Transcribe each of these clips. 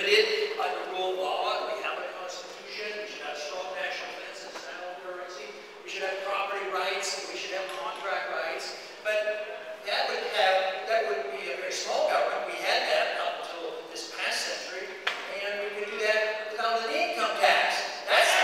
limited by the rule of law. We have a constitution. We should have strong national defense and national currency. We should have property rights. And we should have contract rights. But that would be a very small government. We had that up until this past century, and we could do that without an income tax. That's the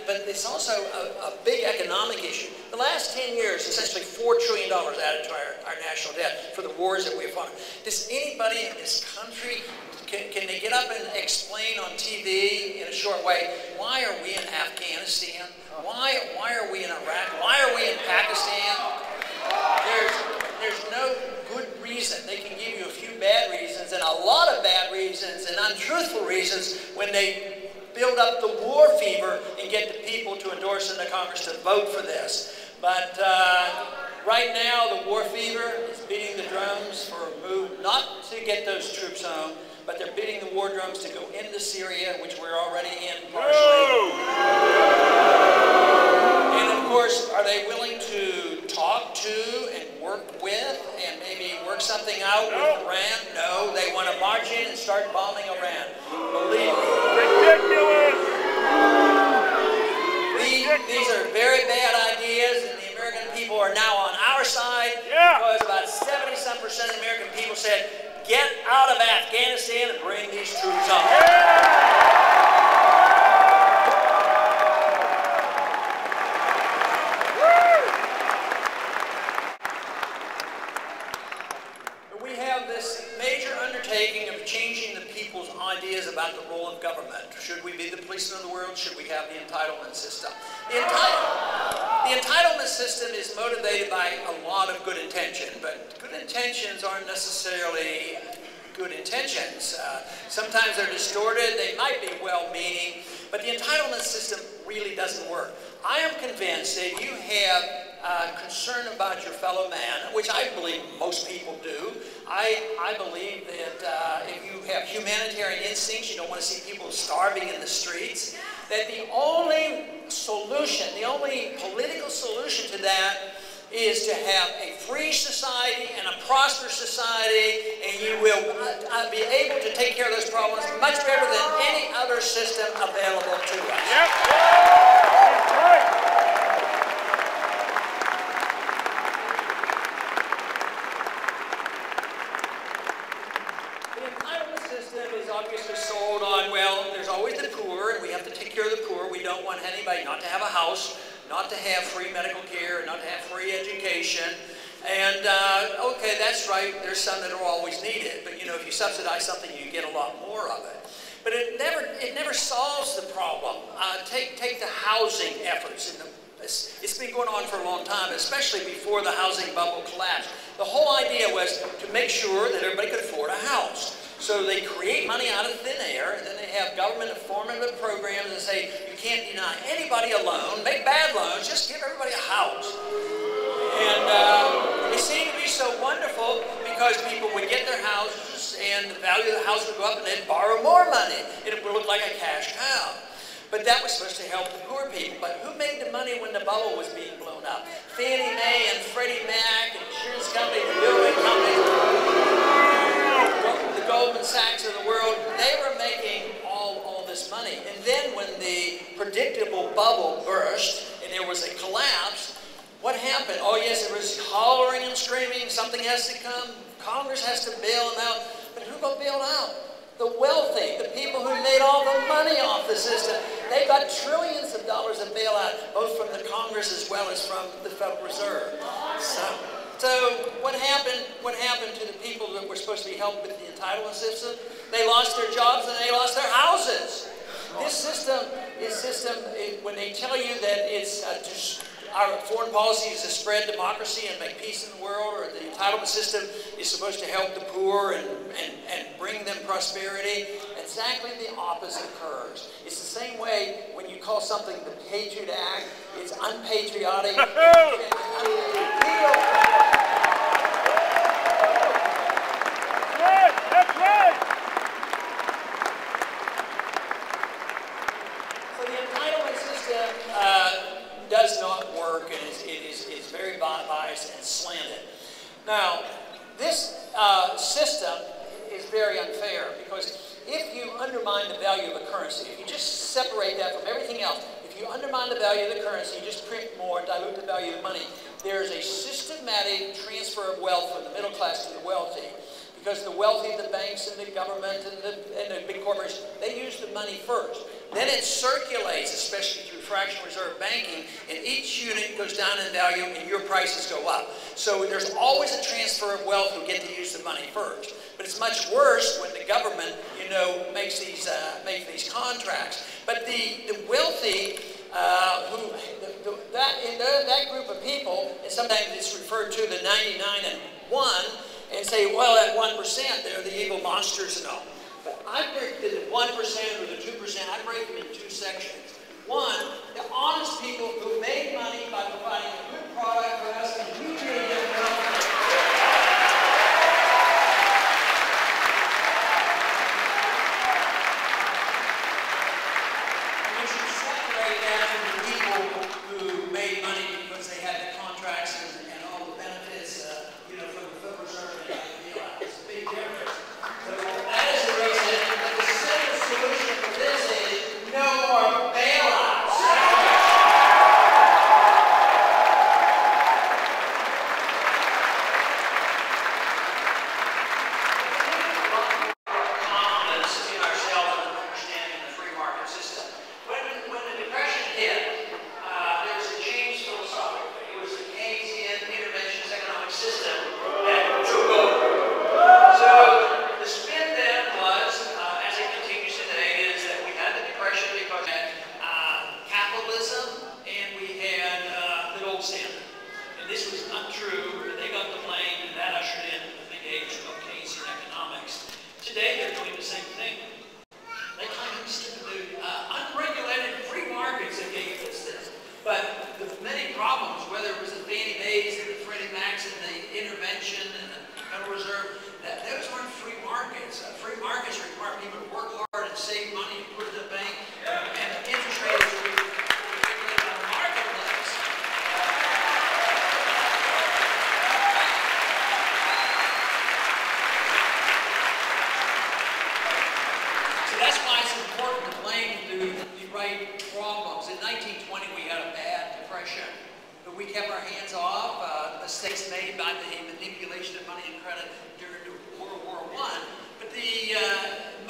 but it's also a big economic issue. The last 10 years, essentially $4 trillion added to our national debt for the wars that we've fought. Does anybody in this country, can they get up and explain on TV in a short way, why are we in Afghanistan? Why are we in Iraq? Why are we in Pakistan? There's no good reason. They can give you a few bad reasons and a lot of bad reasons and untruthful reasons when they build up the war fever and get the people to endorse in the Congress to vote for this. But right now, the war fever is beating the drums for a move not to get those troops home, but they're beating the war drums to go into Syria, which we're already in partially. And of course, are they willing to talk to and work with and maybe work something out with Iran? No, they want to march in and start bombing Iran. Believe me. Ridiculous! These are very bad ideas, and the American people are now on our side because about 70-some% of the American people said, get out of Afghanistan and bring these troops home. We have this major undertaking of changing the people's ideas about the role of government. Should we be the policeman of the world? Should we have the entitlement system? The entitlement system is motivated by a lot of good intention, but good intentions aren't necessarily good intentions. Sometimes they're distorted, they might be well-meaning, but the entitlement system really doesn't work. I am convinced that you have concern about your fellow man, which I believe most people do. I believe that if you have humanitarian instincts, you don't want to see people starving in the streets, that the only solution, the only political solution to that is to have a free society and a prosperous society, and you will be able to take care of those problems much better than any other system available to us. Yep. That's right. Obviously sold on, well, there's always the poor, and we have to take care of the poor. We don't want anybody not to have a house, not to have free medical care, not to have free education. And, okay, that's right, there's some that are always needed. But, you know, if you subsidize something, you get a lot more of it. But it never solves the problem. Take the housing efforts. It's been going on for a long time, especially before the housing bubble collapsed. The whole idea was to make sure that everybody could afford a house. So they create money out of thin air, and then they have government formative programs that say, you can't deny anybody a loan, make bad loans, just give everybody a house. And it seemed to be so wonderful because people would get their houses and the value of the house would go up and they'd borrow more money. It would look like a cash cow. But that was supposed to help the poor people. But who made the money when the bubble was being blown up? Fannie Mae and Freddie Mac and insurance companies and building companies. Goldman Sachs of the world, they were making all this money. And then when the predictable bubble burst and there was a collapse, what happened? Oh yes, there was hollering and screaming, something has to come, Congress has to bail them out. But who got bailed out? The wealthy, the people who made all the money off the system, they got trillions of dollars of bailout, both from the Congress as well as from the Federal Reserve. So what happened to the people that were supposed to be helped with the entitlement system? They lost their jobs and they lost their houses. This system, when they tell you that it's our foreign policy is to spread democracy and make peace in the world, or the entitlement system is supposed to help the poor and bring them prosperity, exactly the opposite occurs. It's the same way when you call something the Patriot Act, it's unpatriotic. That's right. So the entitlement system does not work, and is very biased and slanted. Now, this system is very unfair, because if you undermine the value of a currency, if you just separate that from everything else, if you undermine the value of the currency, you just print more, dilute the value of the money, there is a systematic transfer of wealth from the middle class to the wealthy. Because the wealthy, the banks and the government and the big corporations, they use the money first. Then it circulates, especially through fractional reserve banking, and each unit goes down in value and your prices go up. So there's always a transfer of wealth who get to use the money first. But it's much worse when the government, makes these contracts. But the wealthy, that group of people, and sometimes it's referred to the 99 and 1, and say, well, at 1%, they're the evil monsters and all. But I break the 1% or the 2%, I break them in two sections. One, the honest people who made money by providing a good product for us, and we made them wealthy. And you should separate that from the people who made money because they had the contracts and all the benefits, from the Federal Reserve and the bailouts. It's a big difference. So that is the reason that the simple solution for this is no more bailouts. Confidence in ourselves and understanding the free market system. When the Depression hit, there was a change philosophically. It was the Keynesian interventionist economic system that took over. So the spin then was, as it continues today, is that we had the Depression because we had capitalism and we had the gold standard. And this was untrue. They got the blame, and that ushered in the big age of Keynesian economics. Today they're doing the same thing. They claim the unregulated free markets that gave us this. But the many problems, whether it was the Fannie Mae's and the Freddie Macs and the intervention and the Federal Reserve, those weren't free markets. Free markets require people to work hard and save money and put it in the bank, and interest rates were regulated by the marketplace. So that's why it's important to blame the right problems. In 1920, we had a bad depression, but we kept our hands off. Mistakes made by the manipulation of money and credit during World War I. But the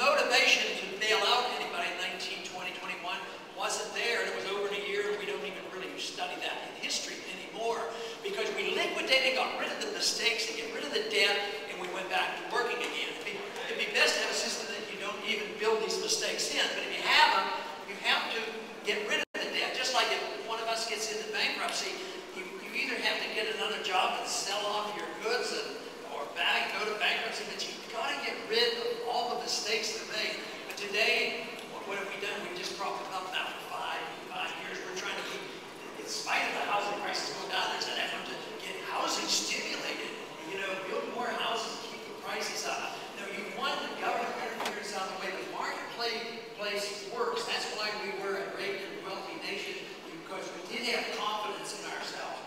motivation to bail out anybody in 1920, 21 wasn't there, and it was over in a year, and we don't even really study that in history anymore, because we liquidated, got rid of the mistakes, and get rid of the debt, and we went back to working again. It'd be best to have a system that you don't even build these mistakes in, but if you have them, you have to get rid of the debt. Just like if one of us gets into bankruptcy, you either have to get another job and sell off your goods or go to bankruptcy, but you've got to get rid of all the mistakes that are made. But today, what have we done? We've just propped them up now for five years. We're trying to keep, in spite of the housing prices going down, there's an effort to get housing stimulated. Build more houses to keep the prices up. Now, you want the government interference out of the way. The marketplace works. That's why we were a great and wealthy nation, because we did have confidence in ourselves.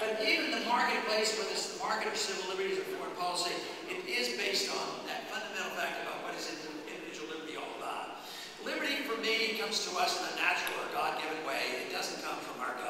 But even the marketplace, whether it's the market of civil liberties or foreign policy, it is based on that fundamental fact about what is individual liberty all about. Liberty, for me, comes to us in a natural or God-given way. It doesn't come from our God.